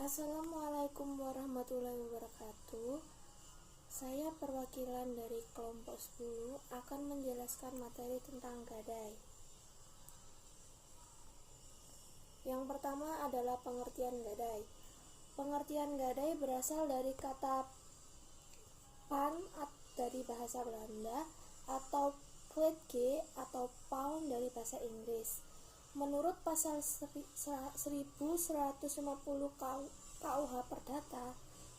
Assalamualaikum warahmatullahi wabarakatuh. Saya perwakilan dari kelompok 10 akan menjelaskan materi tentang gadai. Yang pertama adalah pengertian gadai. Pengertian gadai berasal dari kata pan dari bahasa Belanda atau kletge atau pound dari bahasa Inggris. Menurut pasal 1150 KUH Perdata,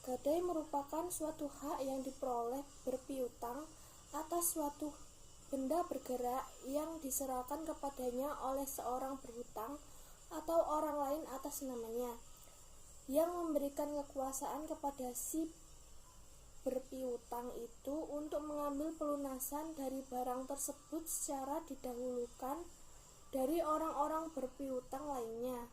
gadai merupakan suatu hak yang diperoleh berpiutang atas suatu benda bergerak yang diserahkan kepadanya oleh seorang berhutang atau orang lain atas namanya, yang memberikan kekuasaan kepada si berpiutang itu untuk mengambil pelunasan dari barang tersebut secara didahulukan dari orang-orang berpiutang lainnya,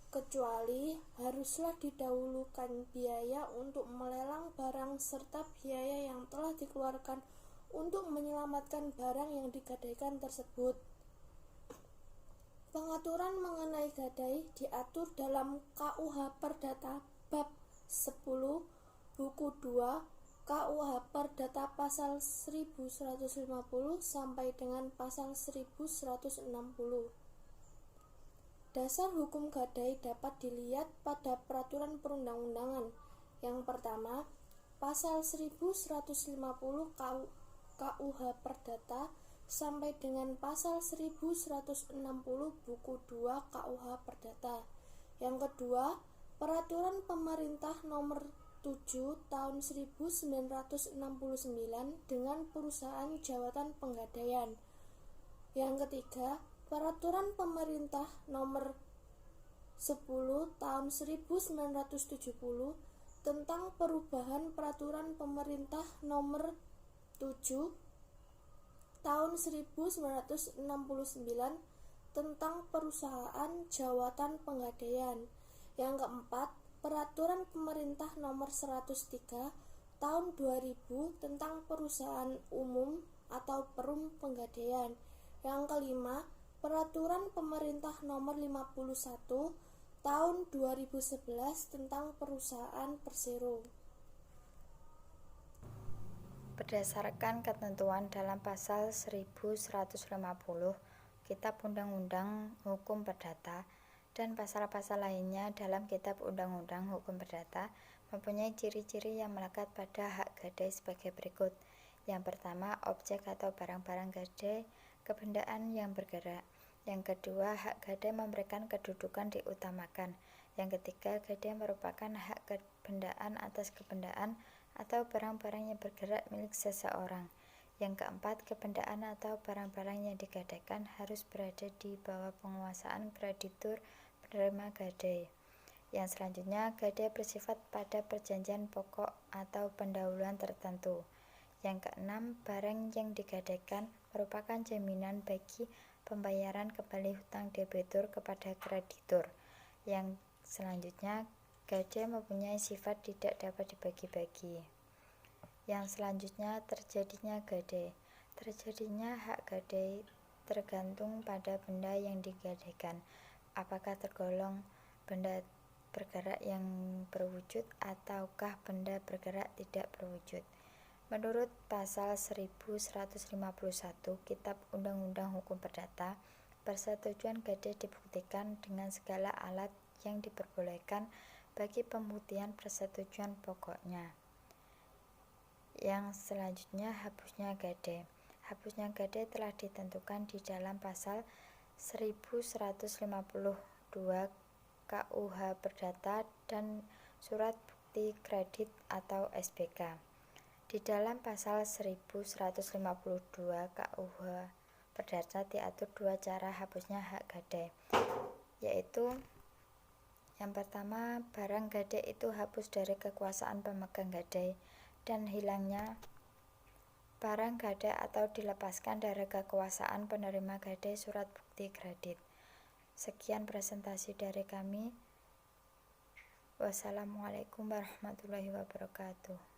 kecuali haruslah didahulukan biaya untuk melelang barang serta biaya yang telah dikeluarkan untuk menyelamatkan barang yang digadaikan tersebut. Pengaturan mengenai gadai diatur dalam KUH Perdata bab 10 buku 2 KUH Perdata pasal 1150 sampai dengan pasal 1160. Dasar hukum gadai dapat dilihat pada peraturan perundang-undangan. Yang pertama, pasal 1150 KUH Perdata sampai dengan pasal 1160 buku 2 KUH Perdata. Yang kedua, peraturan pemerintah nomor 7 tahun 1969 dengan perusahaan jawatan penggadaian. Yang ketiga, peraturan pemerintah nomor 10 tahun 1970 tentang perubahan peraturan pemerintah nomor 7 tahun 1969 tentang perusahaan jawatan penggadaian. Yang keempat, peraturan pemerintah nomor 103 tahun 2000 tentang perusahaan umum atau perum penggadaian. Yang kelima, peraturan pemerintah nomor 51 tahun 2011 tentang perusahaan persero. Berdasarkan ketentuan dalam pasal 1150 Kitab Undang-Undang Hukum Perdata dan pasal-pasal lainnya dalam Kitab Undang-Undang Hukum Perdata mempunyai ciri-ciri yang melekat pada hak gadai sebagai berikut. Yang pertama, objek atau barang-barang gadai kebendaan yang bergerak. Yang kedua, hak gadai memberikan kedudukan diutamakan. Yang ketiga, gadai merupakan hak kebendaan atas kebendaan atau barang-barang yang bergerak milik seseorang. Yang keempat, kebendaan atau barang-barang yang digadaikan harus berada di bawah penguasaan kreditur penerima gadai. Yang selanjutnya, gadai bersifat pada perjanjian pokok atau pendahuluan tertentu. Yang keenam, barang yang digadaikan merupakan jaminan bagi pembayaran kembali hutang debitur kepada kreditur. Yang selanjutnya, gadai mempunyai sifat tidak dapat dibagi-bagi. Yang selanjutnya, terjadinya gadai. Terjadinya hak gadai tergantung pada benda yang digadaikan, apakah tergolong benda bergerak yang berwujud ataukah benda bergerak tidak berwujud. Menurut pasal 1151 Kitab Undang-Undang Hukum Perdata, persetujuan gadai dibuktikan dengan segala alat yang diperbolehkan bagi pembuktian persetujuan pokoknya. Yang selanjutnya, hapusnya gadai. Hapusnya gadai telah ditentukan di dalam pasal 1152 KUH Perdata dan surat bukti kredit atau SBK. Di dalam pasal 1152 KUH Perdata diatur dua cara hapusnya hak gadai, yaitu yang pertama, barang gadai itu hapus dari kekuasaan pemegang gadai dan hilangnya barang gadai atau dilepaskan dari kekuasaan penerima gadai surat bukti kredit. Sekian presentasi dari kami. Wassalamualaikum warahmatullahi wabarakatuh.